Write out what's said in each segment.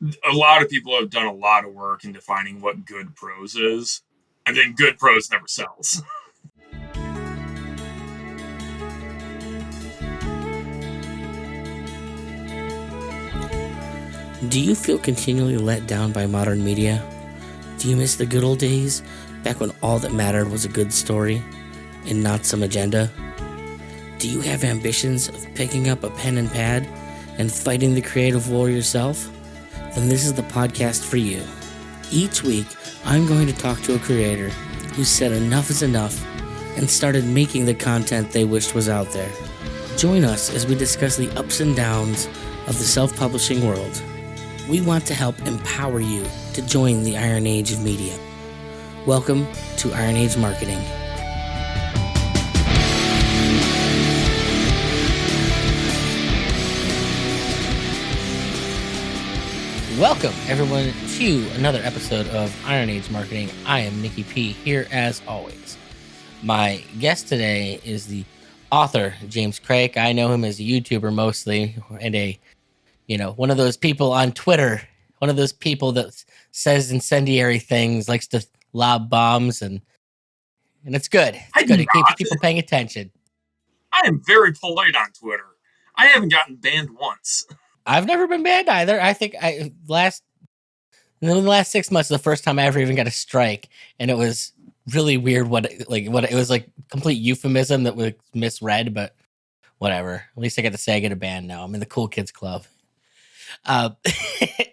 a lot of people have done a lot of work in defining what good prose is, and then good prose never sells. Do you feel continually let down by modern media? Do you miss the good old days, back when all that mattered was a good story and not some agenda? Do you have ambitions of picking up a pen and pad and fighting the creative war yourself? Then this is the podcast for you. Each week, I'm going to talk to a creator who said enough is enough and started making the content they wished was out there. Join us as we discuss the ups and downs of the self-publishing world. We want to help empower you to join the Iron Age of media. Welcome to Iron Age Marketing. Welcome, everyone, to another episode of Iron Age Marketing. I am Nicky P, here as always. My guest today is the author, James KRake. I know him as a YouTuber mostly, and one of those people on Twitter, one of those people that says incendiary things, likes to lob bombs, and it's good. It's good. It keeps people paying attention. I am very polite on Twitter. I haven't gotten banned once. I've never been banned either. I think in the last 6 months, the first time I ever even got a strike, and it was really weird. What it was like complete euphemism that was misread, but whatever. At least I get to say I get a ban now. I'm in the cool kids club.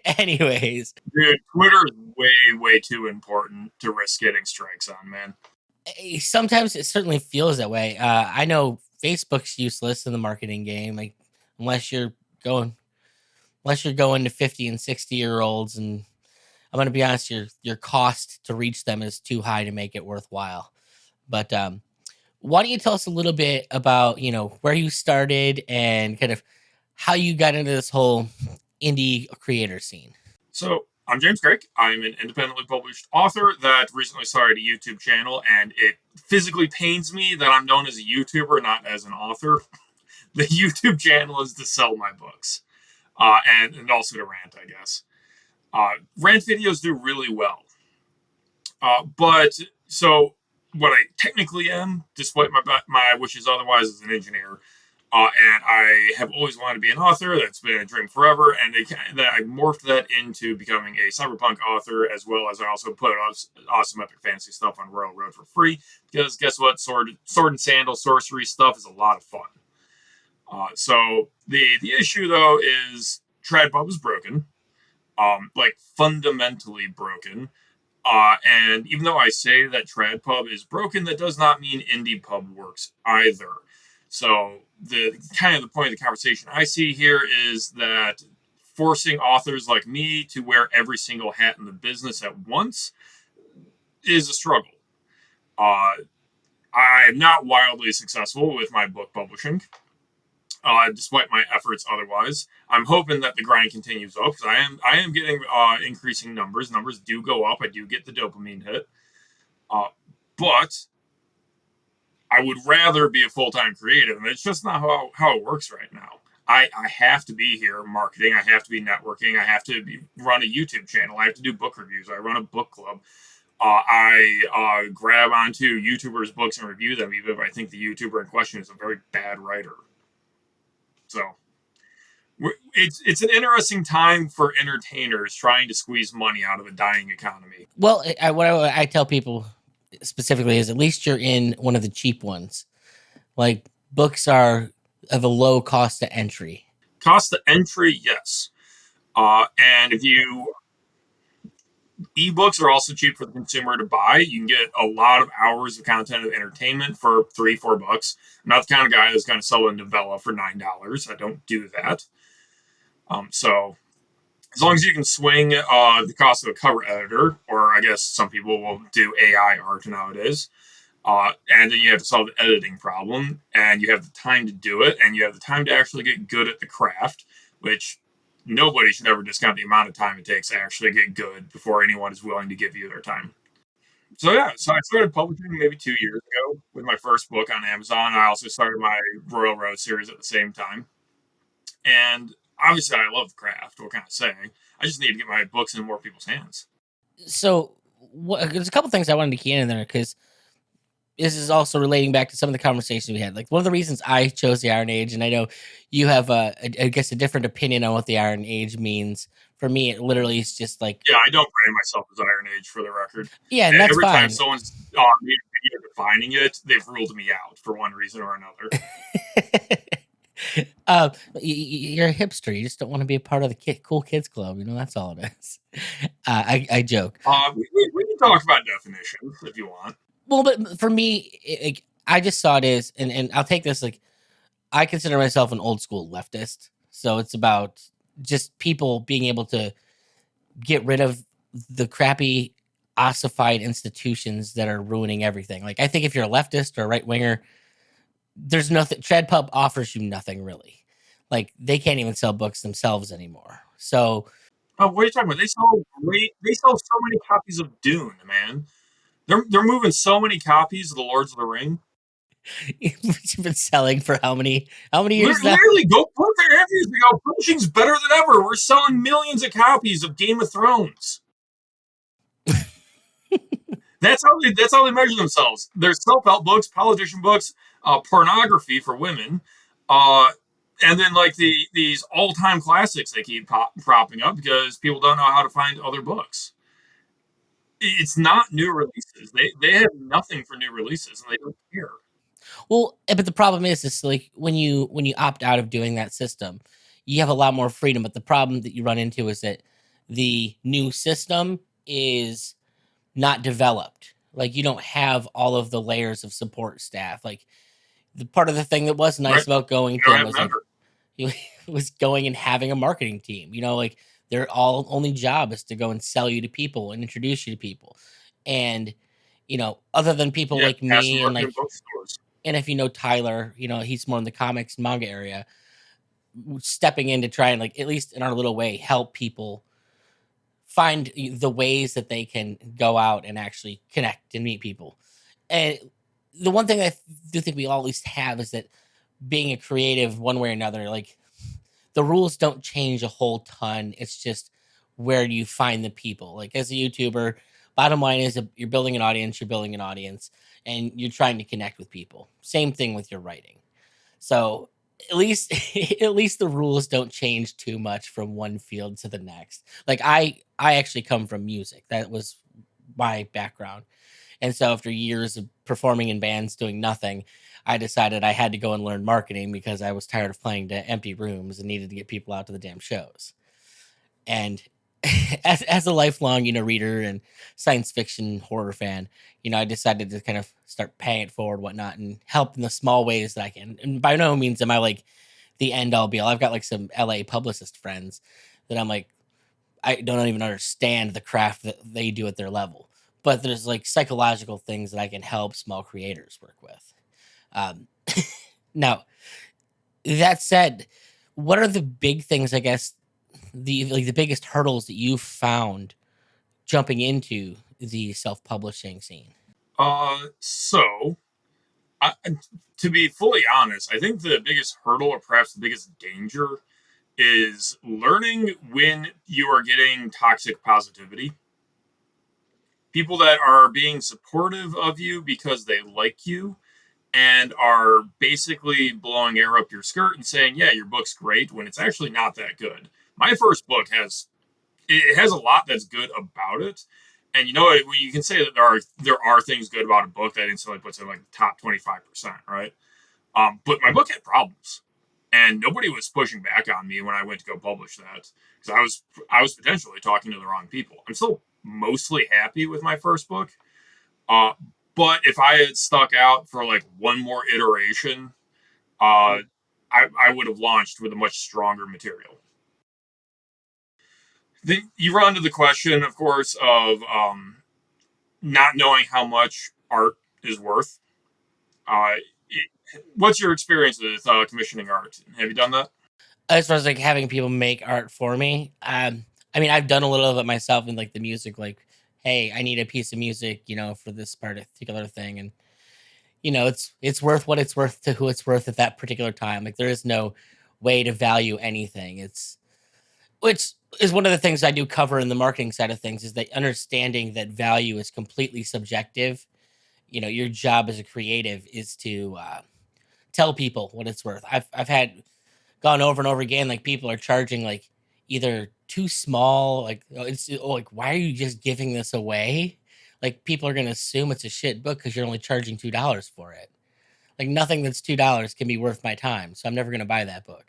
Anyways, dude, Twitter is way too important to risk getting strikes on, man. Sometimes it certainly feels that way. I know Facebook's useless in the marketing game, like unless you're going to 50 and 60-year-olds, and I'm going to be honest, your cost to reach them is too high to make it worthwhile. But why don't you tell us a little bit about, where you started and kind of how you got into this whole indie creator scene? So I'm James KRake. I'm an independently published author that recently started a YouTube channel, and it physically pains me that I'm known as a YouTuber, not as an author. The YouTube channel is to sell my books. And also to rant, I guess. Rant videos do really well. But what I technically am, despite my wishes otherwise, is an engineer. And I have always wanted to be an author. That's been a dream forever. And I morphed that into becoming a cyberpunk author, as well as I also put awesome epic fantasy stuff on Royal Road for free. Because guess what? Sword and sandal sorcery stuff is a lot of fun. So the issue though is TradPub is broken, fundamentally broken. And even though I say that TradPub is broken, that does not mean IndiePub works either. So the point of the conversation I see here is that forcing authors like me to wear every single hat in the business at once is a struggle. I'm not wildly successful with my book publishing. Despite my efforts otherwise. I'm hoping that the grind continues up, because I am getting increasing numbers. Numbers do go up. I do get the dopamine hit. But I would rather be a full-time creative, and it's just not how it works right now. I have to be here marketing. I have to be networking. I have to run a YouTube channel. I have to do book reviews. I run a book club. I grab onto YouTubers' books and review them, even if I think the YouTuber in question is a very bad writer. So it's an interesting time for entertainers trying to squeeze money out of a dying economy. Well, what I tell people specifically is at least you're in one of the cheap ones. Like, books are of a low cost to entry. Cost to entry, yes. And ebooks are also cheap for the consumer to buy. You can get a lot of hours of content of entertainment for $3-4. I'm not the kind of guy that's going to sell a novella for $9. I don't do that. So as long as you can swing the cost of a cover editor, or I guess some people will do AI art nowadays, and then you have to solve the editing problem, and you have the time to do it, and you have the time to actually get good at the craft, which nobody should ever discount the amount of time it takes to actually get good before anyone is willing to give you their time. So I started publishing maybe 2 years ago with my first book on Amazon. I also started my Royal Road series at the same time. And obviously I love the craft. What can I say? I just need to get my books in more people's hands. So there's a couple things I wanted to key in there because this is also relating back to some of the conversations we had. Like one of the reasons I chose the Iron Age, and I know you have I guess a different opinion on what the Iron Age means. For me, it literally is just like, Yeah, I don't brand myself as Iron Age for the record. yeah, and that's Every time fine. someone's made a video defining it, they've ruled me out for one reason or another. You're a hipster. You just don't want to be a part of the cool kids club. You know, that's all it is. I joke. We can talk about definitions if you want. Well, but for me, I just saw it as, and I'll take this, like, I consider myself an old school leftist. So it's about just people being able to get rid of the crappy ossified institutions that are ruining everything. Like, I think if you're a leftist or a right winger, there's nothing. TradPub offers you nothing really. Like, they can't even sell books themselves anymore. So, What are you talking about? They sell so many copies of Dune, man. They're moving so many copies of the Lords of the Ring. which have been selling for how many years now? Literally, go look at reviews. They go, publishing's better than ever. We're selling millions of copies of Game of Thrones. That's how they measure themselves. There's self-help books, politician books, pornography for women, and then like these all-time classics they keep propping up because people don't know how to find other books. It's not new releases. They have nothing for new releases, and they don't care. Well, but the problem is like when you opt out of doing that system, you have a lot more freedom. But the problem that you run into is that the new system is not developed. Like, you don't have all of the layers of support staff. Like, the part of the thing that was nice Right? about going You don't to have was like member. was going and having a marketing team. You know, like, their all only job is to go and sell you to people and introduce you to people. And other than people Yeah, like pass the me and market in like, bookstores. and if you know Tyler, he's more in the comics and manga area, stepping in to try and, like, at least in our little way, help people find the ways that they can go out and actually connect and meet people. And the one thing I do think we all at least have is that being a creative one way or another, like, the rules don't change a whole ton. It's just where you find the people. Like, as a YouTuber, bottom line is you're building an audience, and you're trying to connect with people. Same thing with your writing. So at least at least the rules don't change too much from one field to the next. Like, I actually come from music. That was my background. And so after years of performing in bands doing nothing, I decided I had to go and learn marketing because I was tired of playing to empty rooms and needed to get people out to the damn shows. And as a lifelong, reader and science fiction horror fan, I decided to kind of start paying it forward, whatnot, and help in the small ways that I can. And by no means am I like the end all be all. I've got like some LA publicist friends that I'm like, I don't even understand the craft that they do at their level. But there's like psychological things that I can help small creators work with. Um, Now, that said, what are the big things, I guess, the biggest hurdles that you've found jumping into the self-publishing scene? So I, to be fully honest, I think the biggest hurdle, or perhaps the biggest danger, is learning when you are getting toxic positivity. People that are being supportive of you because they like you and are basically blowing air up your skirt and saying, "Yeah, your book's great," when it's actually not that good. My first book has a lot that's good about it, and when you can say that there are things good about a book, that instantly puts it in like the top 25%, right? But my book had problems, and nobody was pushing back on me when I went to go publish that because I was potentially talking to the wrong people. I'm still mostly happy with my first book, uh, but if I had stuck out for like one more iteration, uh, I would have launched with a much stronger material. Then you run into the question, of course, of not knowing how much art is worth. Uh, what's your experience with commissioning art? Have you done that? As far as like having people make art for me, I mean, I've done a little of it myself in like the music. Like, hey, I need a piece of music, for this particular thing, and it's worth what it's worth to who it's worth at that particular time. Like, there is no way to value anything. It's which is one of the things I do cover in the marketing side of things, is that understanding that value is completely subjective. Your job as a creative is to tell people what it's worth. I've had gone over and over again, like, people are charging like either too small, like, like, why are you just giving this away? Like, people are gonna assume it's a shit book because you're only charging $2 for it. Like, nothing that's $2 can be worth my time, so I'm never gonna buy that book.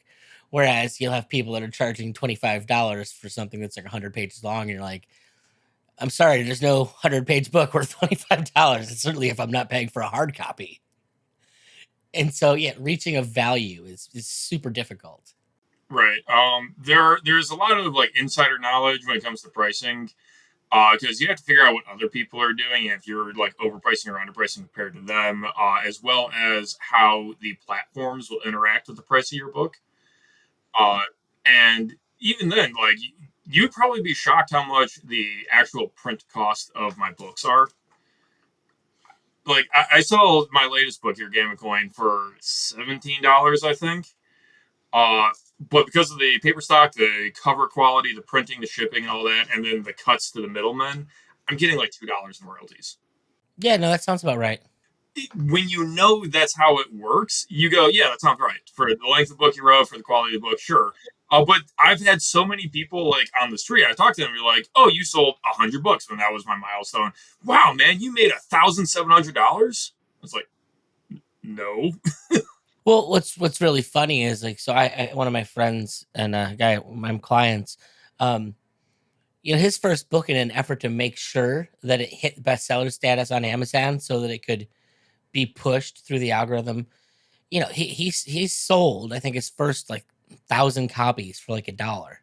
Whereas you'll have people that are charging $25 for something that's like 100 pages long, and you're like, I'm sorry, there's no 100-page book worth $25. And certainly if I'm not paying for a hard copy. And so, yeah, reaching a value is super difficult. Right. There's a lot of like insider knowledge when it comes to pricing, because you have to figure out what other people are doing, and if you're like overpricing or underpricing compared to them, as well as how the platforms will interact with the price of your book. Uh, and even then, like, you'd probably be shocked how much the actual print cost of my books are. Like, I sold my latest book here, Game of Coin, for $17, I think. Uh, but because of the paper stock, the cover quality, the printing, the shipping, and all that, and then the cuts to the middlemen, I'm getting like $2 in royalties. Yeah, no, that sounds about right. When you know that's how it works, you go, yeah, that sounds right. For the length of the book you wrote, for the quality of the book, sure. But I've had so many people like on the street. I talked to them. You're like, "Oh, you sold 100 books when that was my milestone. Wow, man, you made $1,700." I was like, "No." Well, what's really funny is, like, so I one of my friends and a guy, my clients, um, his first book, in an effort to make sure that it hit bestseller status on Amazon so that it could be pushed through the algorithm. He's sold, I think, his first like 1,000 copies for like $1,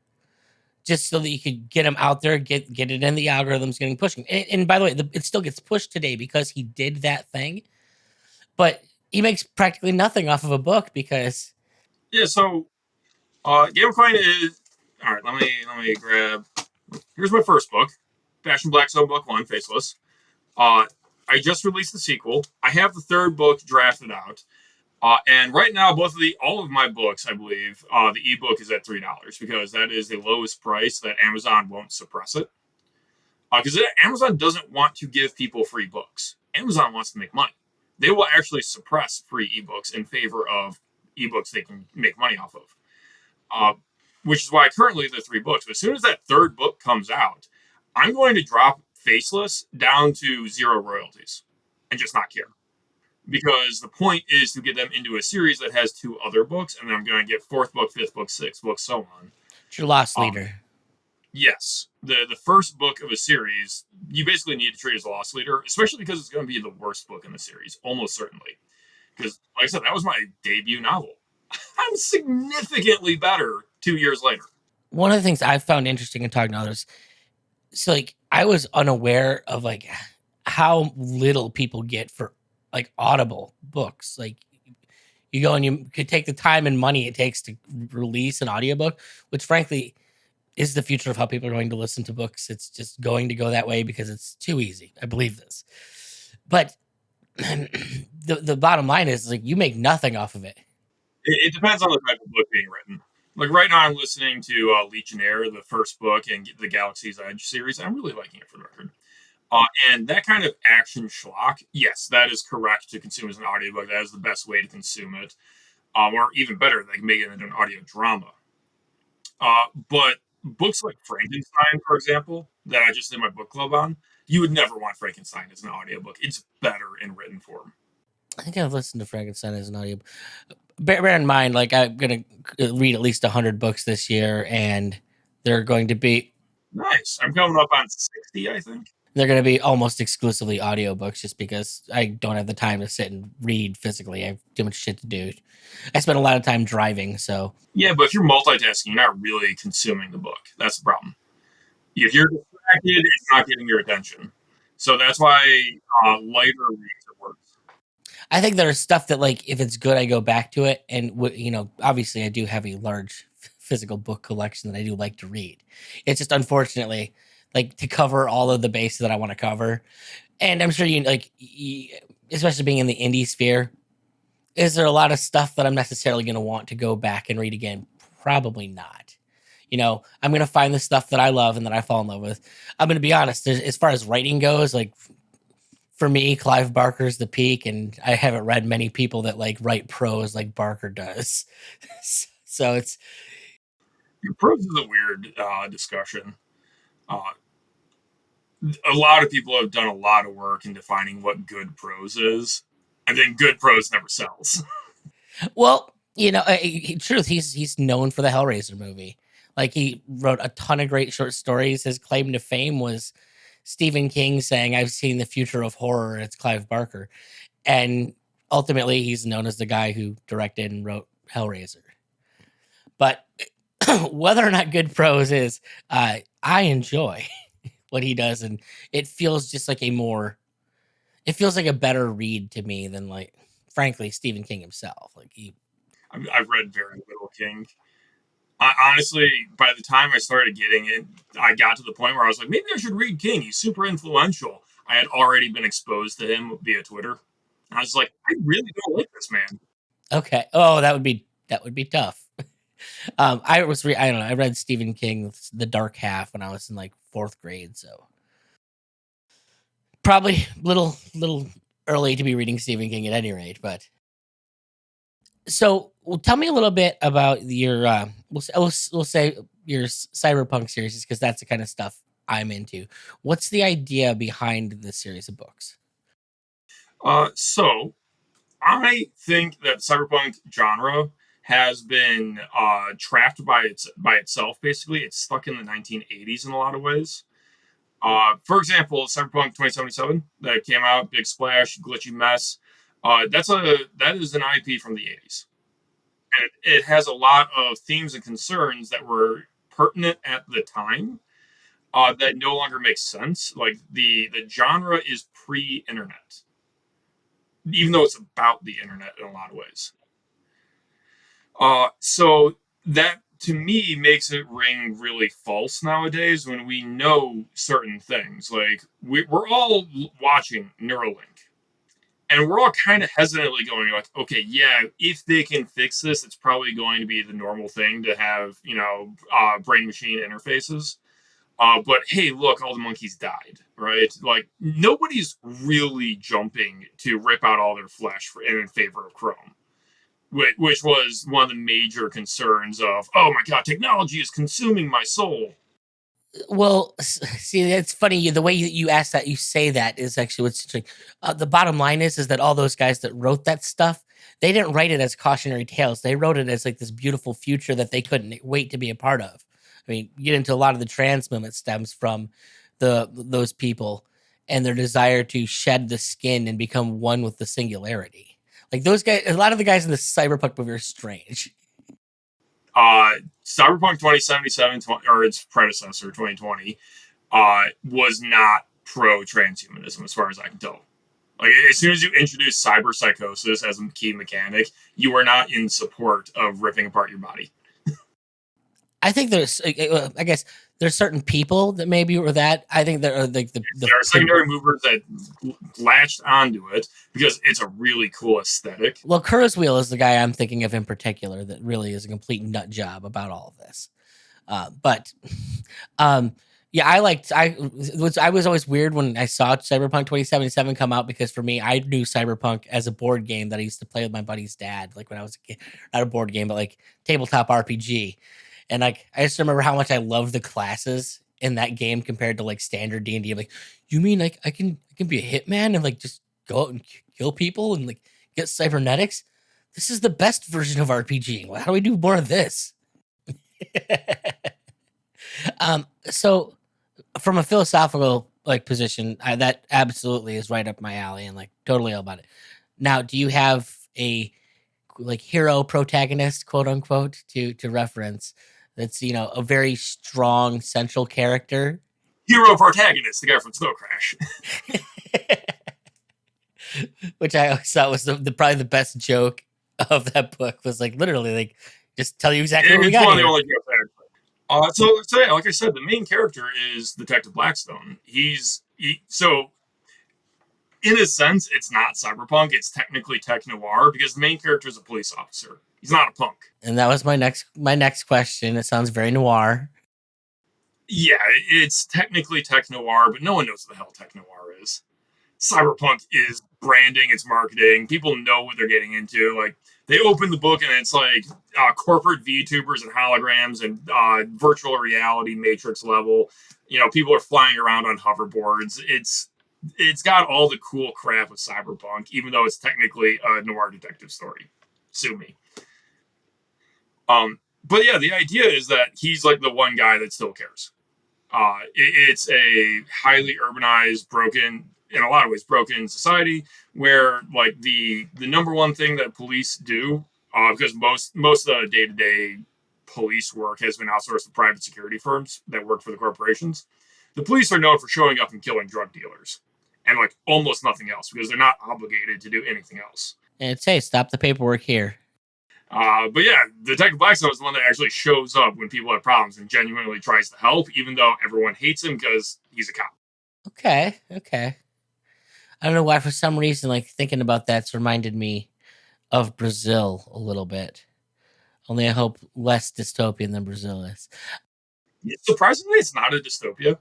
just so that you could get him out there, get it in the algorithms, getting pushing. And by the way, it still gets pushed today because he did that thing, but he makes practically nothing off of a book because Yeah. So, Game of Coin is all right. Let me grab. Here's my first book, Fashion Black Zone Book One, Faceless. Uh, I just released the sequel. I have the third book drafted out. And right now, all of my books, I believe, the ebook is at $3 because that is the lowest price that Amazon won't suppress it. Because Amazon doesn't want to give people free books. Amazon wants to make money. They will actually suppress free ebooks in favor of ebooks they can make money off of. Uh, which is why currently the three books. But as soon as that third book comes out, I'm going to drop Faceless down to zero royalties and just not care, because the point is to get them into a series that has two other books, and then I'm going to get fourth book, fifth book, sixth book, so on. it's your loss Um, leader. yes, the first book of a series, you basically need to treat as a loss leader, especially because it's going to be the worst book in the series, almost certainly. Because, like I said, that was my debut novel. I'm significantly better 2 years later. One of the things I've found interesting in talking to others, so like, I was unaware of like how little people get for like Audible books. Like, you go and you could take the time and money it takes to release an audiobook, which frankly is the future of how people are going to listen to books. It's just going to go that way because it's too easy. I believe this. But the bottom line is, like, you make nothing off of it. It depends on the type of book being written. Like right now, I'm listening to Legionnaire, the first book in the Galaxy's Edge series. I'm really liking it, for the record. And that kind of action schlock, yes, that is correct to consume as an audiobook. That is the best way to consume it. Or even better, they can make it into an audio drama. But books like Frankenstein, for example, that I just did my book club on, you would never want Frankenstein as an audiobook. It's better in written form. I think I've listened to Frankenstein as an audiobook. Bear in mind, like, I'm going to read at least 100 books this year, and they're going to be Nice. I'm coming up on 60, I think. they're going to be almost exclusively audiobooks, just because I don't have the time to sit and read physically. I have too much shit to do. I spend a lot of time driving, so Yeah, but if you're multitasking, you're not really consuming the book. That's the problem. If you're distracted, it's not getting your attention. So that's why lighter reads are worse. I think there's stuff that, like, if it's good, I go back to it. And obviously, I do have a large physical book collection that I do like to read. It's just, unfortunately, like, to cover all of the bases that I want to cover. And I'm sure especially being in the indie sphere, is there a lot of stuff that I'm necessarily going to want to go back and read again? Probably not. I'm going to find the stuff that I love and that I fall in love with. I'm going to be honest, as far as writing goes, like for me, Clive Barker's the peak, and I haven't read many people that like write prose like Barker does. So it's Prose is a weird discussion. Uh, a lot of people have done a lot of work in defining what good prose is, and then good prose never sells. well, truth, he's known for the Hellraiser movie. Like he wrote a ton of great short stories. His claim to fame was Stephen King saying, "I've seen the future of horror." And it's Clive Barker, and ultimately, he's known as the guy who directed and wrote Hellraiser. But whether or not good prose is, I enjoy what he does, and it feels just like it feels like a better read to me than like, frankly, Stephen King himself. Like I've read very little King. Honestly, by the time I started getting it, I got to the point where I was like, maybe I should read King. He's super influential. I had already been exposed to him via Twitter. I was like, I really don't like this man. okay, oh, that would be tough. I don't know. I read Stephen King's The Dark Half when I was in like fourth grade, so probably little early to be reading Stephen King at any rate. But so, well, tell me a little bit about your we'll say your cyberpunk series, because that's the kind of stuff I'm into. What's the idea behind this series of books? So I think that cyberpunk genre has been trapped by itself. Basically, it's stuck in the 1980s in a lot of ways. For example, Cyberpunk 2077 that came out, big splash, glitchy mess. That is an IP from the 80s, and it has a lot of themes and concerns that were pertinent at the time that no longer make sense. Like the genre is pre-internet, even though it's about the internet in a lot of ways. So that to me makes it ring really false nowadays when we know certain things. Like we're all watching Neuralink, and we're all kind of hesitantly going like, okay, yeah, if they can fix this, it's probably going to be the normal thing to have, brain machine interfaces. But hey, look, all the monkeys died, right? Like nobody's really jumping to rip out all their flesh in favor of Chrome, which was one of the major concerns of, oh my god, technology is consuming my soul. Well, see, it's funny. The way you ask that, you say that is actually what's interesting. The bottom line is that all those guys that wrote that stuff, they didn't write it as cautionary tales. They wrote it as like this beautiful future that they couldn't wait to be a part of. I mean, you get into a lot of the trans movement stems from those people and their desire to shed the skin and become one with the singularity. Like those guys, a lot of the guys in the cyberpunk movie are strange. Cyberpunk 2077, or its predecessor, 2020, was not pro transhumanism, as far as I can tell. Like, as soon as you introduce cyber psychosis as a key mechanic, you are not in support of ripping apart your body. I think I guess there's certain people that maybe were that. I think there are like there are secondary movers that latched onto it because it's a really cool aesthetic. Well, Kurzweil is the guy I'm thinking of in particular that really is a complete nut job about all of this. But yeah, I was always weird when I saw Cyberpunk 2077 come out, because for me, I knew Cyberpunk as a board game that I used to play with my buddy's dad, like when I was a kid. Not a board game, but like tabletop RPG. And like I just remember how much I loved the classes in that game compared to like standard D&D. I'm like, you mean like I can be a hitman and like just go out and kill people and like get cybernetics? This is the best version of RPG. How do we do more of this? So from a philosophical like position, that absolutely is right up my alley and like totally all about it. Now, do you have a like hero protagonist, quote unquote, to reference that's a very strong central character? Hero protagonist, the guy from Snow Crash. Which I always thought was probably the best joke of that book, was like literally like just tell you exactly what we got here. So yeah, like I said, the main character is Detective Blackstone. So in a sense, it's not cyberpunk. It's technically tech noir because the main character is a police officer. He's not a punk. And that was my next question. It sounds very noir. Yeah, it's technically tech noir, but no one knows what the hell tech noir is. Cyberpunk is branding, it's marketing. People know what they're getting into. Like, they open the book and it's like corporate VTubers and holograms and virtual reality Matrix level. People are flying around on hoverboards. It's got all the cool crap of Cyberpunk, even though it's technically a noir detective story. Sue me. But yeah, the idea is that he's like the one guy that still cares. It's a highly urbanized, broken, in a lot of ways, broken society where like the number one thing that police do, because most of the day to day police work has been outsourced to private security firms that work for the corporations. The police are known for showing up and killing drug dealers, and like almost nothing else because they're not obligated to do anything else. And it's, hey, stop the paperwork here. But yeah, Detective Blackstone is the one that actually shows up when people have problems and genuinely tries to help, even though everyone hates him because he's a cop. Okay. I don't know why, for some reason, like thinking about that's reminded me of Brazil a little bit. Only I hope less dystopian than Brazil is. Surprisingly, it's not a dystopia.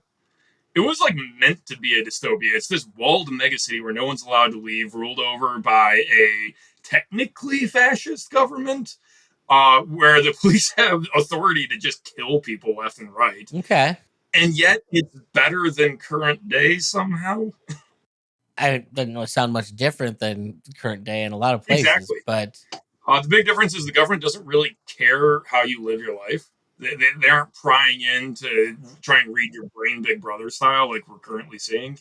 It was like meant to be a dystopia. It's this walled megacity where no one's allowed to leave, ruled over by a technically fascist government, where the police have authority to just kill people left and right. Okay. And yet it's better than current day somehow. I don't know, sound much different than current day in a lot of places. Exactly. But the big difference is the government doesn't really care how you live your life. They aren't prying in to try and read your brain Big Brother style like we're currently seeing.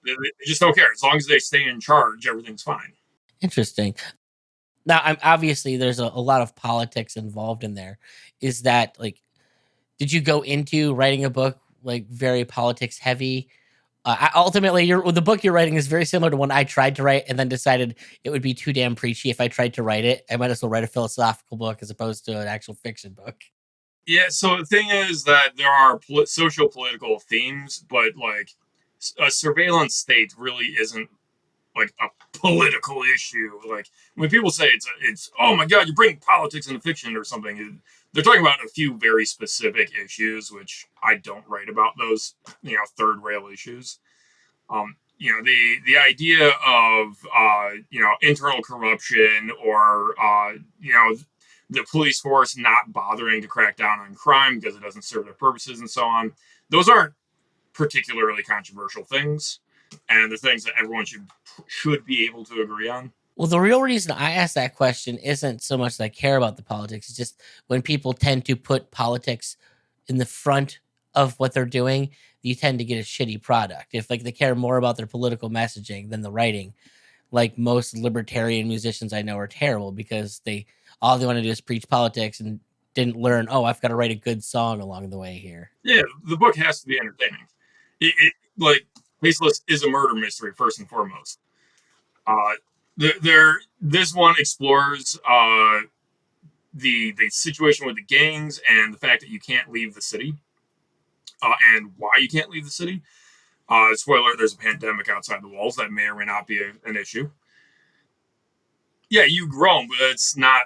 They just don't care. As long as they stay in charge, everything's fine. Interesting. Now, I'm obviously there's a lot of politics involved in there. Is that like, did you go into writing a book like very politics heavy? Ultimately, the book you're writing is very similar to one I tried to write and then decided it would be too damn preachy if I tried to write it. I might as well write a philosophical book as opposed to an actual fiction book. Yeah, so the thing is that there are social political themes, but like a surveillance state really isn't like a political issue. Like when people say it's oh my god, you're bringing politics into fiction or something, they're talking about a few very specific issues, which I don't write about those third rail issues. The idea of internal corruption or the police force not bothering to crack down on crime because it doesn't serve their purposes and so on. Those aren't particularly controversial things, and the things that everyone should be able to agree on. Well, the real reason I ask that question isn't so much that I care about the politics. It's just when people tend to put politics in the front of what they're doing, you tend to get a shitty product. If like they care more about their political messaging than the writing, like most libertarian musicians I know are terrible because all they want to do is preach politics and didn't learn, oh, I've got to write a good song along the way here. Yeah, the book has to be entertaining. Like Faceless is a murder mystery first and foremost. This one explores the situation with the gangs and the fact that you can't leave the city, and why you can't leave the city. Spoiler: there's a pandemic outside the walls that may or may not be an issue. Yeah, you grown, but it's not.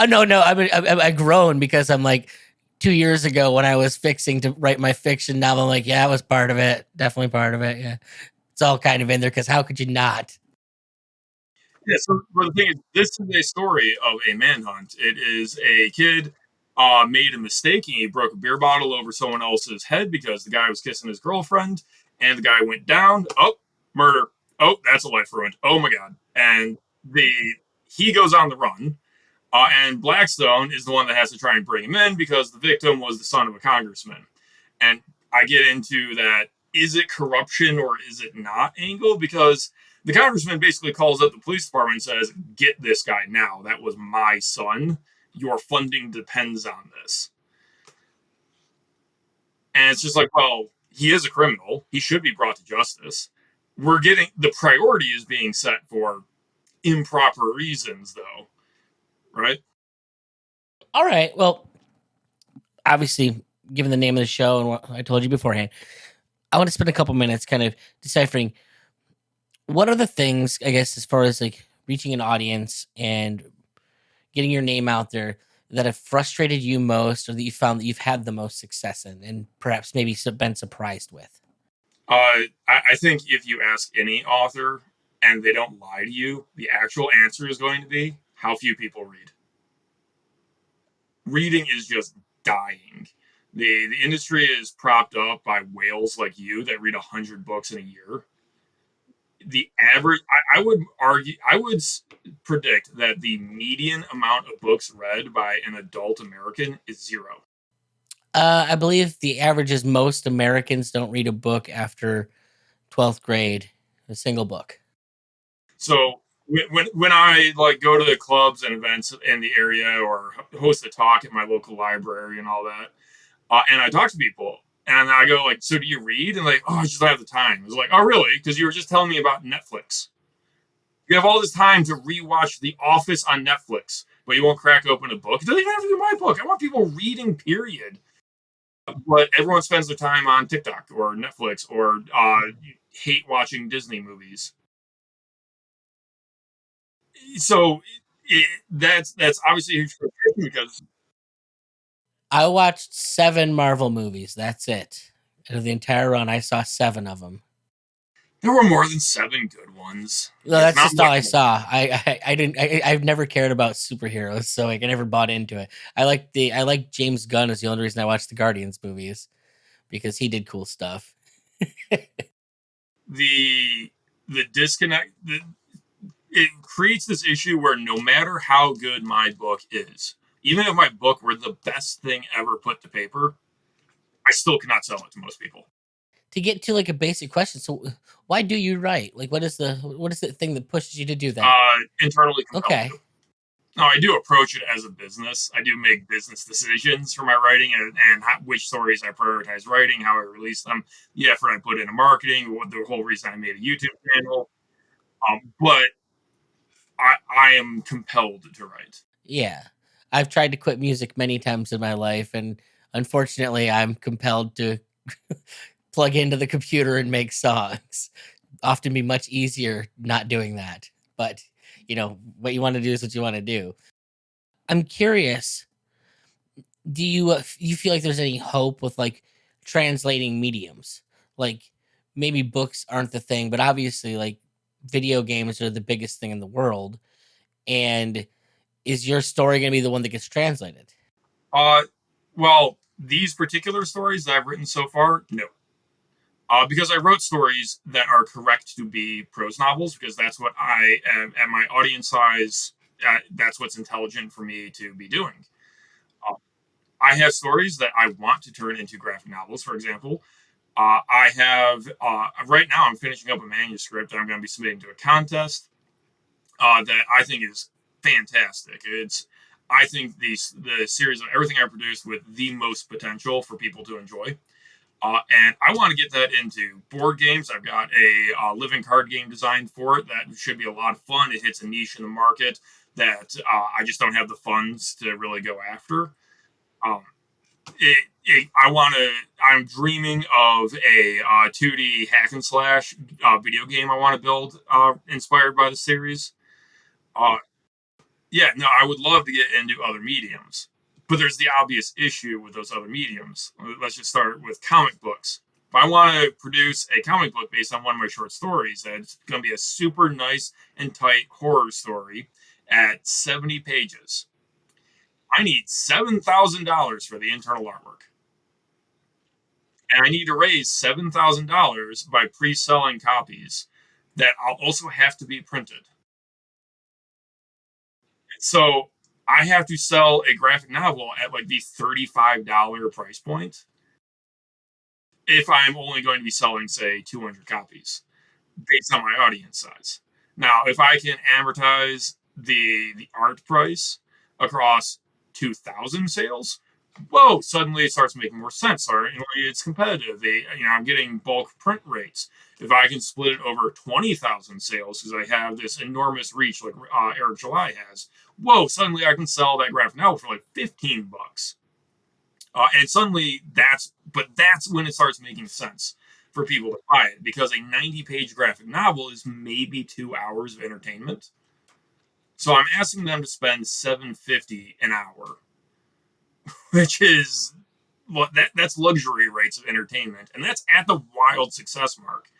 No. I grown because I'm like 2 years ago when I was fixing to write my fiction novel. I'm like, yeah, I was part of it. Definitely part of it. Yeah, it's all kind of in there because how could you not? Yeah, so but the thing is, this is a story of a manhunt. It is a kid made a mistake and he broke a beer bottle over someone else's head because the guy was kissing his girlfriend, and the guy went down. Oh, murder. Oh, that's a life ruined. Oh my god. And he goes on the run. And Blackstone is the one that has to try and bring him in because the victim was the son of a congressman. And I get into that, is it corruption or is it not angle? Because the congressman basically calls up the police department and says, get this guy now. That was my son. Your funding depends on this. And it's just like, well, he is a criminal. He should be brought to justice. The priority is being set for improper reasons, though. Right? All right. Well, obviously, given the name of the show and what I told you beforehand, I want to spend a couple minutes kind of deciphering what are the things, I guess, as far as like reaching an audience and getting your name out there that have frustrated you most, or that you found that you've had the most success in, and perhaps maybe been surprised with? I think if you ask any author and they don't lie to you, the actual answer is going to be how few people read. Reading is just dying. The industry is propped up by whales like you that read 100 books in a year. The average, I would argue, I would predict that the median amount of books read by an adult American is zero. I believe the average is most Americans don't read a book after 12th grade, a single book. So when I like go to the clubs and events in the area or host a talk at my local library and all that, and I talk to people and I go like, "So do you read?" And like, "Oh, I just don't have the time." It's like, "Oh, really? Because you were just telling me about Netflix. You have all this time to rewatch The Office on Netflix, but you won't crack open a book. It doesn't even have to be my book. I want people reading, period." But everyone spends their time on TikTok or Netflix or hate watching Disney movies. So that's obviously a huge frustration because I watched 7 Marvel movies. That's it. Out of the entire run, I saw 7 of them. there were more than 7 good ones. No, There's that's not just all much I more. saw. I didn't. I've never cared about superheroes, so like, I never bought into it. I like James Gunn is the only reason I watched the Guardians movies, because he did cool stuff. The disconnect it creates this issue where no matter how good my book is, even if my book were the best thing ever put to paper, I still cannot sell it to most people. To get to like a basic question, so why do you write? Like, what is the thing that pushes you to do that? Internally compelled Okay, to. No, I do approach it as a business. I do make business decisions for my writing and which stories I prioritize writing, how I release them, the effort I put into marketing, what the whole reason I made a YouTube channel. But I am compelled to write. yeah, I've tried to quit music many times in my life, and unfortunately, I'm compelled to plug into the computer and make songs. Often be much easier not doing that, but what you want to do is what you want to do. I'm curious, do you feel like there's any hope with like translating mediums? Like, maybe books aren't the thing, but obviously like video games are the biggest thing in the world, and is your story going to be the one that gets translated? Uh, well, these particular stories that I've written so far, no. Because I wrote stories that are correct to be prose novels, because that's what I am at my audience size. That's what's intelligent for me to be doing. Uh, I have stories that I want to turn into graphic novels, for example. I have, right now, I'm finishing up a manuscript I'm going to be submitting to a contest that I think is fantastic. I think the series of everything I produced with the most potential for people to enjoy. And I want to get that into board games. I've got a living card game designed for it that should be a lot of fun. It hits a niche in the market that I just don't have the funds to really go after. Um, I want to. I'm dreaming of a 2D hack and slash video game I want to build, inspired by the series. Uh, yeah, no, I would love to get into other mediums, but there's the obvious issue with those other mediums. Let's just start with comic books. If I want to produce a comic book based on one of my short stories, that's going to be a super nice and tight horror story at 70 pages. I need $7,000 for the internal artwork. And I need to raise $7,000 by pre selling copies that I'll also have to be printed. So I have to sell a graphic novel at like the $35 price point if I'm only going to be selling, say, 200 copies based on my audience size. Now, if I can advertise the art price across 2,000 sales, whoa, suddenly it starts making more sense. Or it's competitive. I'm getting bulk print rates. If I can split it over 20,000 sales because I have this enormous reach like Eric July has, whoa, suddenly I can sell that graphic novel for like $15. And suddenly that's when it starts making sense for people to buy it, because a 90-page graphic novel is maybe 2 hours of entertainment. So I'm asking them to spend $7.50 an hour, which is that's luxury rates of entertainment, and that's at the wild success mark.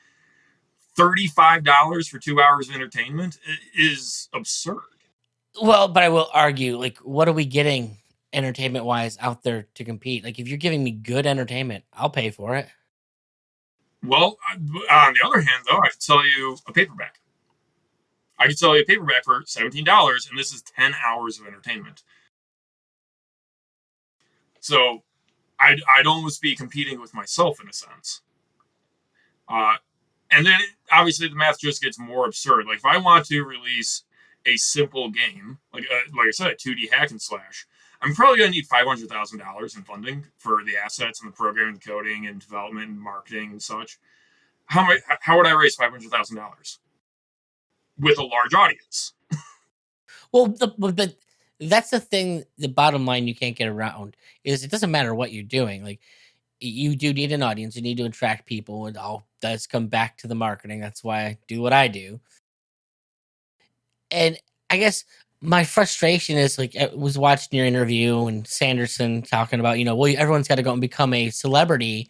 $35 for 2 hours of entertainment is absurd. Well, but I will argue, like, what are we getting entertainment wise out there to compete? Like, if you're giving me good entertainment, I'll pay for it. Well, on the other hand, though, I could sell you a paperback. I could sell you a paperback for $17, and this is 10 hours of entertainment. So I'd almost be competing with myself in a sense. Uh, and then obviously the math just gets more absurd. Like if I want to release a simple game, like I said, a 2D hack and slash, I'm probably going to need $500,000 in funding for the assets and the programming, coding, and development, and marketing and such. How would I raise $500,000 with a large audience? Well, but that's the thing. The bottom line you can't get around is it doesn't matter what you're doing. Like you do need an audience. You need to attract people, and all does come back to the marketing. That's why I do what I do. And I guess my frustration is like I was watching your interview and Sanderson talking about, well, everyone's got to go and become a celebrity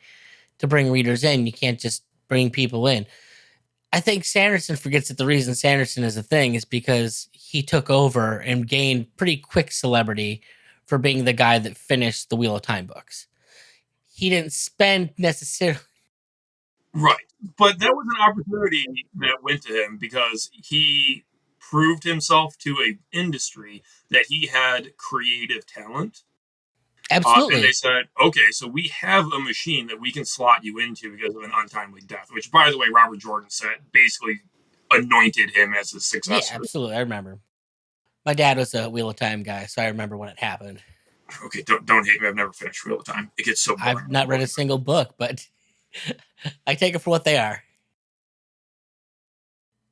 to bring readers in. You can't just bring people in. I think Sanderson forgets that the reason Sanderson is a thing is because he took over and gained pretty quick celebrity for being the guy that finished the Wheel of Time books. He didn't spend necessarily. Right. But that was an opportunity that went to him because he proved himself to a industry that he had creative talent. Absolutely. And they said, okay, so we have a machine that we can slot you into because of an untimely death, which, by the way, Robert Jordan said basically anointed him as his successor. Yeah, absolutely. I remember. My dad was a Wheel of Time guy, so I remember when it happened. Okay, don't hate me. I've never finished Wheel of Time. It gets so boring. I've not read a single book, but I take it for what they are.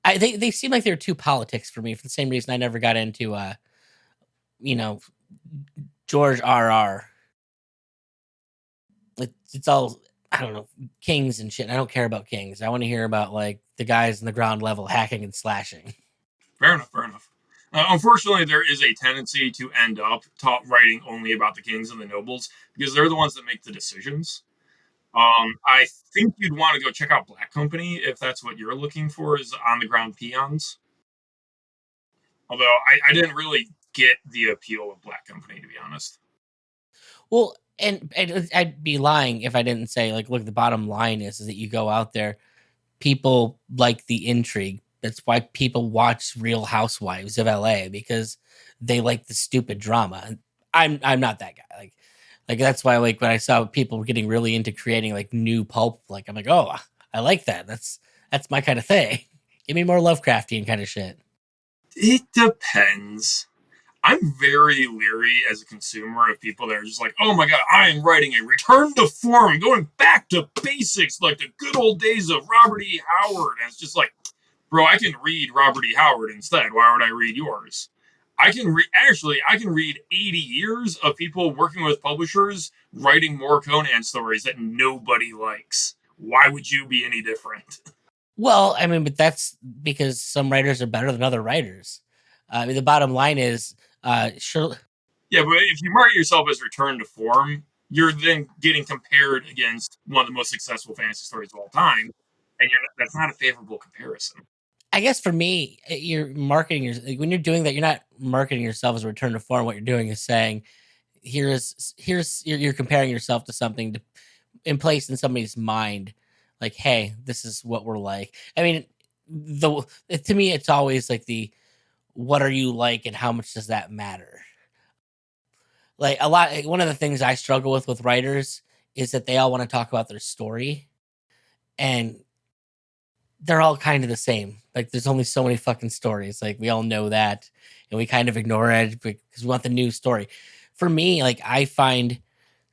They seem like they're too politics for me for the same reason I never got into George R.R. It's all, I don't know, kings and shit. I don't care about kings. I want to hear about like the guys in the ground level hacking and slashing. Fair enough. Unfortunately, there is a tendency to end up writing only about the kings and the nobles because they're the ones that make the decisions. I think you'd want to go check out Black Company if that's what you're looking for, is on the ground peons. Although I didn't really get the appeal of Black Company, to be honest. Well, and I'd be lying if I didn't say, like, look, the bottom line is that you go out there, people like the intrigue. That's why people watch Real Housewives of LA, because they like the stupid drama. And I'm not that guy. Like that's why, like, when I saw people getting really into creating like new pulp, like I'm like, oh, I like that. That's my kind of thing. Give me more Lovecraftian kind of shit. It depends. I'm very leery as a consumer of people that are just like, oh my god, I am writing a return to form, going back to basics, like the good old days of Robert E. Howard. And it's just like, bro, I can read Robert E. Howard instead. Why would I read yours? I can read 80 years of people working with publishers writing more Conan stories that nobody likes. Why would you be any different? Well, I mean, but that's because some writers are better than other writers. I mean, the bottom line is, sure. Yeah, but if you market yourself as return to form, you're then getting compared against one of the most successful fantasy stories of all time, and that's not a favorable comparison. I guess for me, you're marketing like, when you're doing that, you're not marketing yourself as a return to form. What you're doing is saying, here's you're comparing yourself to something in place in somebody's mind, like, hey, this is what we're like. I mean, to me, it's always like the what are you like and how much does that matter? Like one of the things I struggle with writers is that they all want to talk about their story, and they're all kind of the same. Like there's only so many fucking stories. Like we all know that, and we kind of ignore it because we want the new story. For me, like I find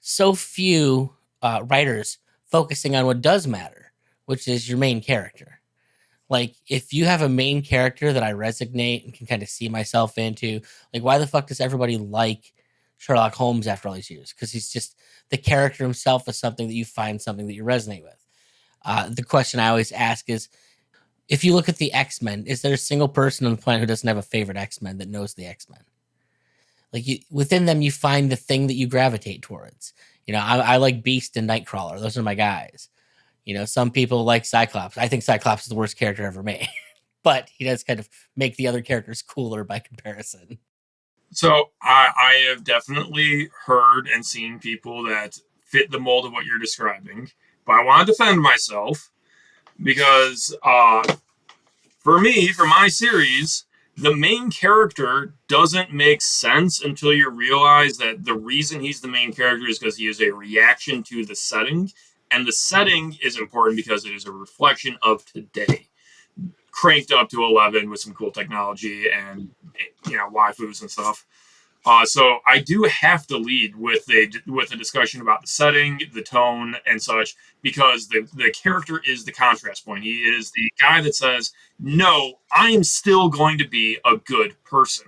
so few writers focusing on what does matter, which is your main character. Like if you have a main character that I resonate and can kind of see myself into, like why the fuck does everybody like Sherlock Holmes after all these years? Because he's just the character himself is something that you find something that you resonate with. The question I always ask is, If you look at the X-Men, is there a single person on the planet who doesn't have a favorite X-Men that knows the X-Men? Like within them, you find the thing that you gravitate towards. I like Beast and Nightcrawler. Those are my guys. Some people like Cyclops. I think Cyclops is the worst character ever made, but he does kind of make the other characters cooler by comparison. So I have definitely heard and seen people that fit the mold of what you're describing, but I want to defend myself because for me, for my series, the main character doesn't make sense until you realize that the reason he's the main character is because he is a reaction to the setting, and the setting is important because it is a reflection of today, cranked up to 11 with some cool technology and waifus and stuff. So I do have to lead with a discussion about the setting, the tone, and such, because the character is the contrast point. He is the guy that says, "No, I am still going to be a good person."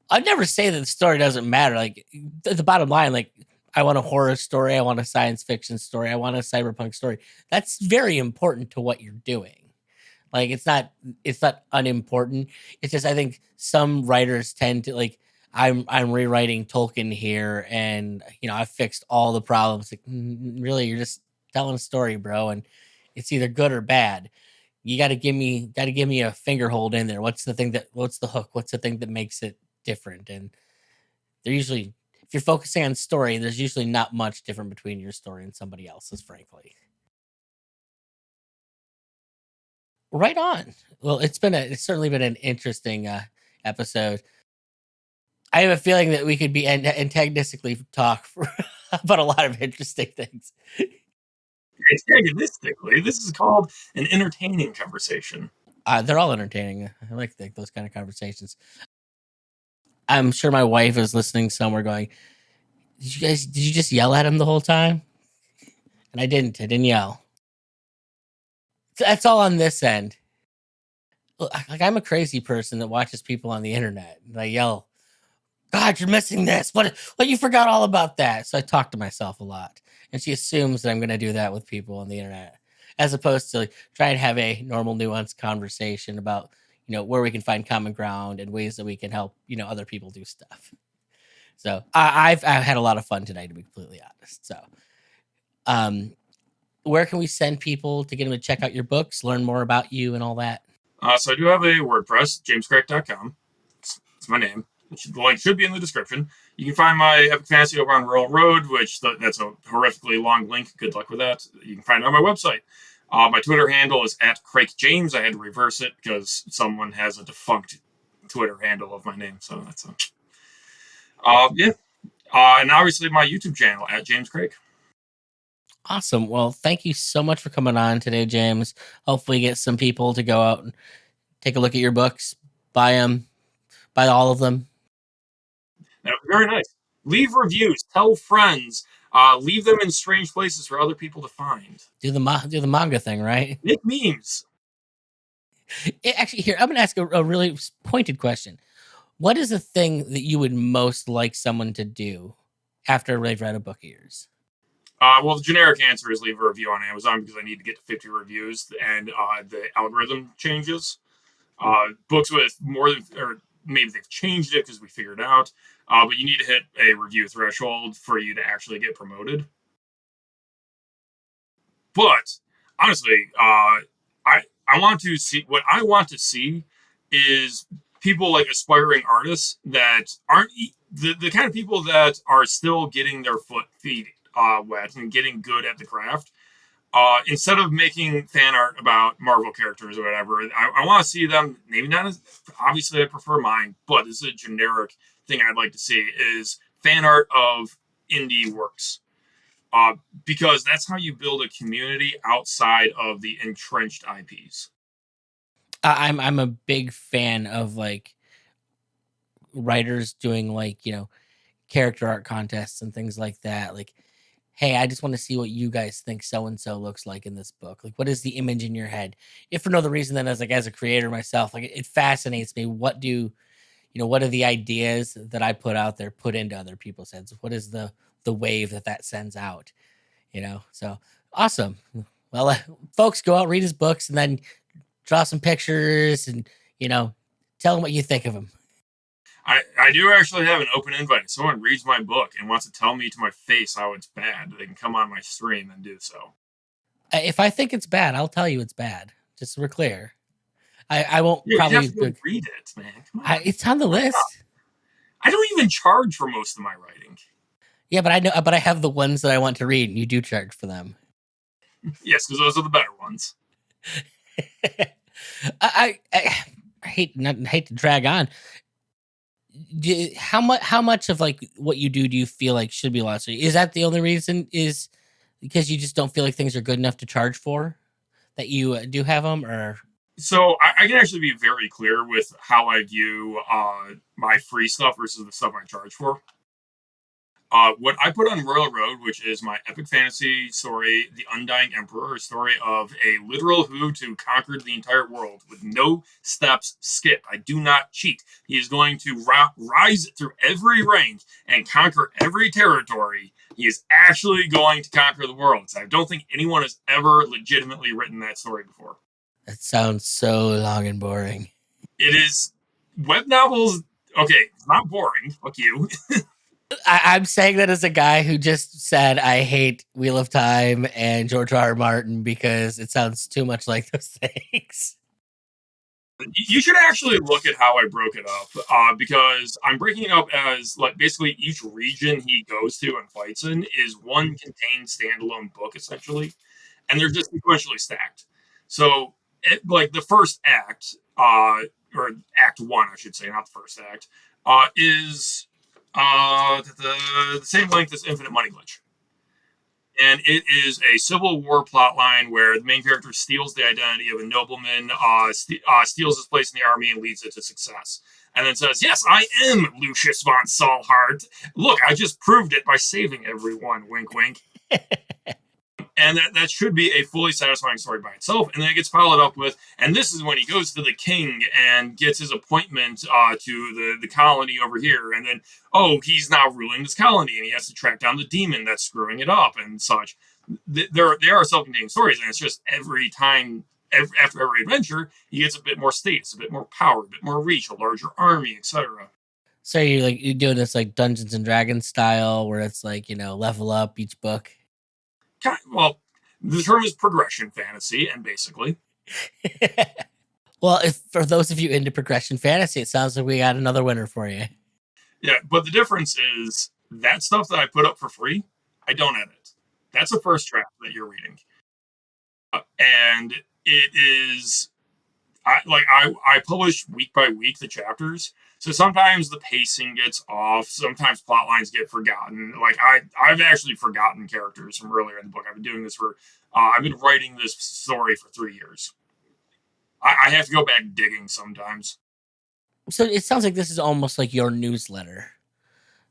I'd never say that the story doesn't matter. Like the bottom line, like I want a horror story, I want a science fiction story, I want a cyberpunk story. That's very important to what you're doing. Like it's not unimportant. It's just I think some writers tend to like I'm rewriting Tolkien here, and I've fixed all the problems. Like, really, you're just telling a story, bro, and it's either good or bad. You got to give me a finger hold in there. What's the hook? What's the thing that makes it different? And they're usually, if you're focusing on story, there's usually not much different between your story and somebody else's, frankly. Right on. Well, it's certainly been an interesting episode. I have a feeling that we could be antagonistically talk about a lot of interesting things. Antagonistically, this is called an entertaining conversation. They're all entertaining. I like those kind of conversations. I'm sure my wife is listening somewhere going, did you just yell at him the whole time? And I didn't yell. That's all on this end. Like I'm a crazy person that watches people on the internet and I yell, "God, you're missing this. What you forgot all about that." So I talk to myself a lot. And she assumes that I'm going to do that with people on the internet, as opposed to like, try and have a normal, nuanced conversation about, where we can find common ground and ways that we can help, other people do stuff. So I've had a lot of fun tonight, to be completely honest. So, where can we send people to get them to check out your books, learn more about you and all that? So I do have a WordPress, jameskrake.com. It's my name. The link should be in the description. You can find my Epic Fantasy over on Rural Road, which that's a horrifically long link. Good luck with that. You can find it on my website. My Twitter handle is @KrakeJames. I had to reverse it because someone has a defunct Twitter handle of my name. So that's yeah. And obviously my YouTube channel @JamesKrake. Awesome. Well, thank you so much for coming on today, James. Hopefully get some people to go out and take a look at your books, buy them, buy all of them. That would be very nice. Leave reviews, tell friends, leave them in strange places for other people to find. Do the manga thing, right? Make memes. Actually, here, I'm going to ask a really pointed question. What is the thing that you would most like someone to do after they've read a book of yours? Well, the generic answer is leave a review on Amazon because I need to get to 50 reviews and the algorithm changes. Books with more than, or maybe they've changed it because we figured it out, but you need to hit a review threshold for you to actually get promoted. But honestly, I want to see, what I want to see is people like aspiring artists that aren't the kind of people that are still getting their feet wet and getting good at the craft. Instead of making fan art about Marvel characters or whatever, I want to see them, maybe not as, obviously I prefer mine, but this is a generic thing I'd like to see, is fan art of indie works. Because that's how you build a community outside of the entrenched IPs. I'm a big fan of like writers doing like, character art contests and things like that. Like, hey, I just want to see what you guys think so-and-so looks like in this book. Like, what is the image in your head? If for no other reason than as a creator myself, like it fascinates me. What are the ideas that I put out there, put into other people's heads? What is the wave that sends out? So awesome. Well, folks, go out, read his books, and then draw some pictures, and tell them what you think of them. I do actually have an open invite. If someone reads my book and wants to tell me to my face how it's bad, they can come on my stream and do so. If I think it's bad, I'll tell you it's bad. Just so we're clear. I won't You probably. have to go read it, man. Come on. It's on the list. I don't even charge for most of my writing. Yeah, but I have the ones that I want to read, and you do charge for them. Yes, because those are the better ones. I hate to drag on. How much of like what you do you feel like should be lost? Is that the only reason? Is because you just don't feel like things are good enough to charge for, that you do have them, or? So I can actually be very clear with how I view my free stuff versus the stuff I charge for. What I put on Royal Road, which is my epic fantasy story, The Undying Emperor, a story of a literal who to conquer the entire world with no steps skipped. I do not cheat. He is going to rise through every rank and conquer every territory. He is actually going to conquer the world. So I don't think anyone has ever legitimately written that story before. That sounds so long and boring. It is web novels. Okay, it's not boring. Fuck you. I'm saying that as a guy who just said I hate Wheel of Time and George R. R. Martin because it sounds too much like those things. You should actually look at how I broke it up, because I'm breaking it up as like basically each region he goes to and fights in is one contained standalone book essentially, and they're just sequentially stacked. So, like the first act, or Act One, I should say, not the first act, is the same length as Infinite Money Glitch. And it is a Civil War plotline where the main character steals the identity of a nobleman, steals his place in the army, and leads it to success. And then says, "Yes, I am Lucius von Salhart. Look, I just proved it by saving everyone." Wink, wink. And that should be a fully satisfying story by itself. And then it gets followed up with, and this is when he goes to the king and gets his appointment to the colony over here. And then, he's now ruling this colony and he has to track down the demon that's screwing it up and such. They are self-contained stories, and it's just every time, after every adventure, he gets a bit more status, a bit more power, a bit more reach, a larger army, etc. So you're doing this like Dungeons and Dragons style where it's like, level up each book. Well, the term is progression fantasy, and basically. Well, for those of you into progression fantasy, it sounds like we got another winner for you. Yeah, but the difference is that stuff that I put up for free, I don't edit. That's the first draft that you're reading, and it is I publish week by week the chapters. So sometimes the pacing gets off. Sometimes plot lines get forgotten. Like I've actually forgotten characters from earlier in the book. I've been doing this I've been writing this story for 3 years. I have to go back digging sometimes. So it sounds like this is almost like your newsletter.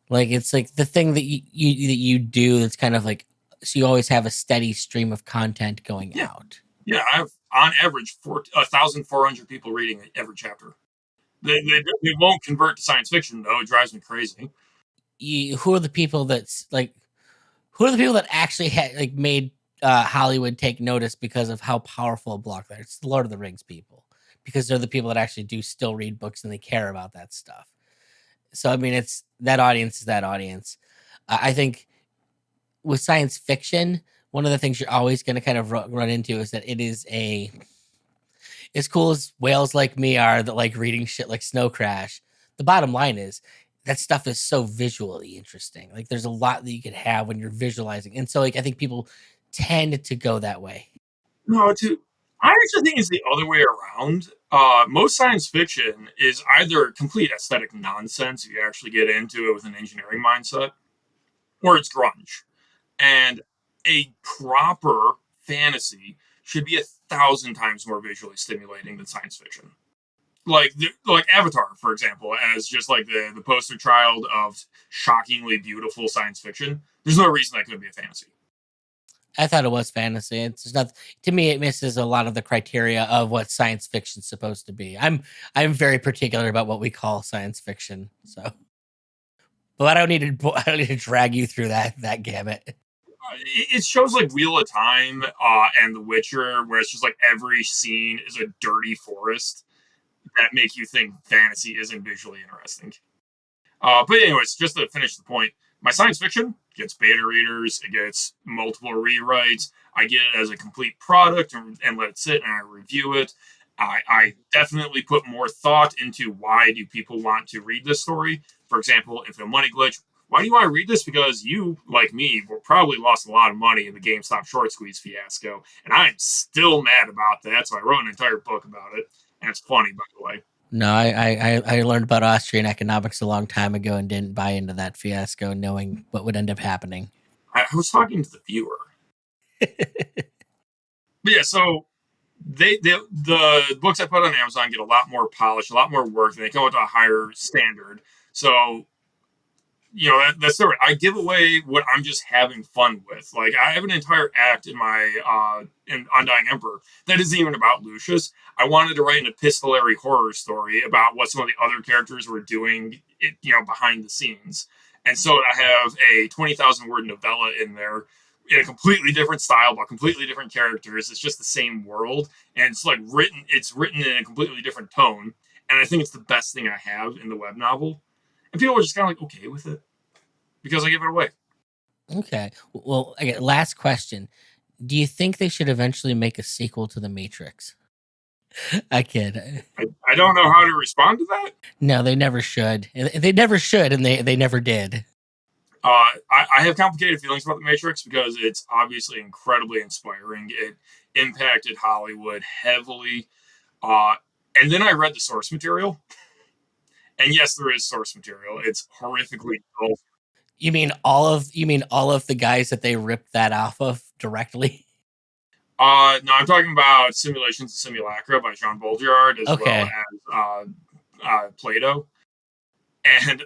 Like it's like the thing that you do. That's kind of like, so you always have a steady stream of content going out. Yeah, I have on average 1,400 people reading every chapter. They won't convert to science fiction though. It drives me crazy. Who are the people that actually made Hollywood take notice because of how powerful a block there? It's the Lord of the Rings people, because they're the people that actually do still read books and they care about that stuff. So I mean, it's that audience is that audience. I think with science fiction, one of the things you're always going to kind of run into is that it is as cool as whales like me are that like reading shit like Snow Crash. The bottom line is that stuff is so visually interesting. Like there's a lot that you can have when you're visualizing. And so like I think people tend to go that way. No, I actually think it's the other way around. Most science fiction is either complete aesthetic nonsense if you actually get into it with an engineering mindset, or it's grunge. And a proper fantasy should be 1,000 times more visually stimulating than science fiction. Like Avatar, for example, as just like the poster child of shockingly beautiful science fiction. There's no reason that couldn't be a fantasy. I thought it was fantasy. It's not, to me, it misses a lot of the criteria of what science fiction's supposed to be. I'm very particular about what we call science fiction. So, but I don't need to drag you through that gamut. It shows like Wheel of Time and The Witcher, where it's just like every scene is a dirty forest that make you think fantasy isn't visually interesting. But anyways, just to finish the point, my science fiction gets beta readers, it gets multiple rewrites. I get it as a complete product and let it sit and I review it. I definitely put more thought into why do people want to read this story. For example, Infinite Money Glitch. Why do you want to read this? Because you, like me, probably lost a lot of money in the GameStop short squeeze fiasco, and I'm still mad about that. So I wrote an entire book about it, and it's funny, by the way. No, I learned about Austrian economics a long time ago and didn't buy into that fiasco, knowing what would end up happening. I was talking to the viewer. But yeah, so the books I put on Amazon get a lot more polish, a lot more work, and they come up to a higher standard. So that's the I give away what I'm just having fun with. Like I have an entire act in my in Undying Emperor that isn't even about Lucius. I wanted to write an epistolary horror story about what some of the other characters were doing, behind the scenes. And so I have a 20,000 word novella in there in a completely different style, but completely different characters. It's just the same world, and it's written in a completely different tone. And I think it's the best thing I have in the web novel. And people are just kind of like okay with it because I give it away. Okay. Well, okay, last question. Do you think they should eventually make a sequel to The Matrix? I kid. I don't know how to respond to that. No, they never should. They never should, and they never did. I have complicated feelings about The Matrix because it's obviously incredibly inspiring. It impacted Hollywood heavily. And then I read the source material. And yes, there is source material. It's horrifically dull. You mean all of the guys that they ripped that off of directly? No, I'm talking about Simulations and Simulacra by Jean Baudrillard as well as Plato. And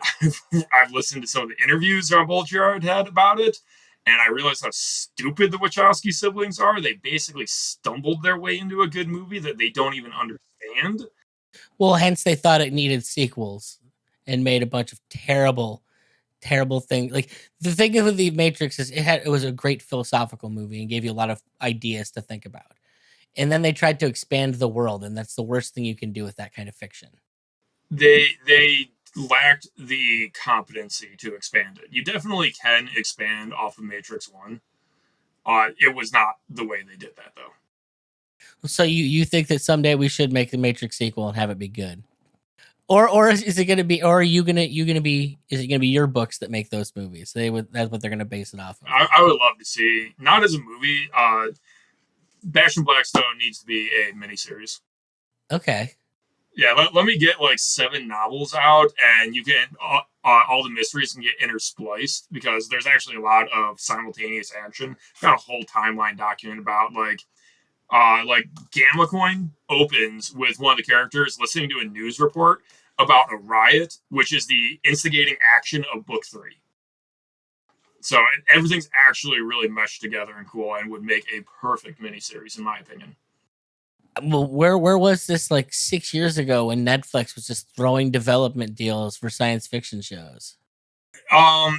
I've listened to some of the interviews Jean Baudrillard had about it, and I realized how stupid the Wachowski siblings are. They basically stumbled their way into a good movie that they don't even understand. Well, hence they thought it needed sequels and made a bunch of terrible things. Like the thing with The Matrix is it was a great philosophical movie and gave you a lot of ideas to think about. And then they tried to expand the world, and that's the worst thing you can do with that kind of fiction. They lacked the competency to expand it. You definitely can expand off of Matrix 1. It was not the way they did that, though. So you think that someday we should make the Matrix sequel and have it be good? Or is it going to be? Or are you gonna be? Is it going to be your books that make those movies? That's what they're going to base it off of. I would love to see, not as a movie. Bastion Blackstone needs to be a miniseries. Okay. Yeah, let me get like 7 novels out, and you can all the mysteries can get interspliced because there's actually a lot of simultaneous action. I've got a whole timeline document about like Gamma Coin opens with one of the characters listening to a news report about a riot, which is the instigating action of book 3. So everything's actually really meshed together and cool, and would make a perfect miniseries, in my opinion. Well, where was this like 6 years ago when Netflix was just throwing development deals for science fiction shows?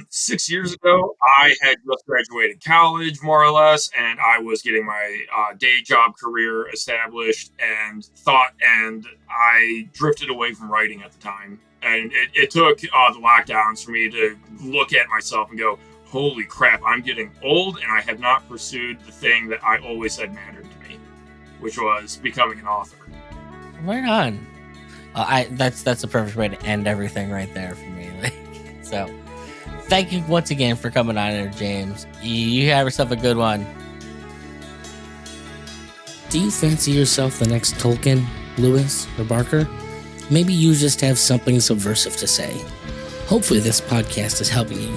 6 years ago, I had just graduated college, more or less, and I was getting my day job career established, and I drifted away from writing at the time. And it took the lockdowns for me to look at myself and go, holy crap, I'm getting old, and I have not pursued the thing that I always said mattered to me, which was becoming an author. Right on. That's a perfect way to end everything right there for me. So, thank you once again for coming on here, James. You have yourself a good one. Do you fancy yourself the next Tolkien, Lewis, or Barker? Maybe you just have something subversive to say. Hopefully this podcast is helping you.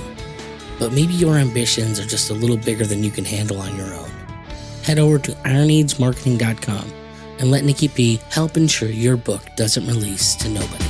But maybe your ambitions are just a little bigger than you can handle on your own. Head over to ironeadsmarketing.com and let Nicky P help ensure your book doesn't release to nobody.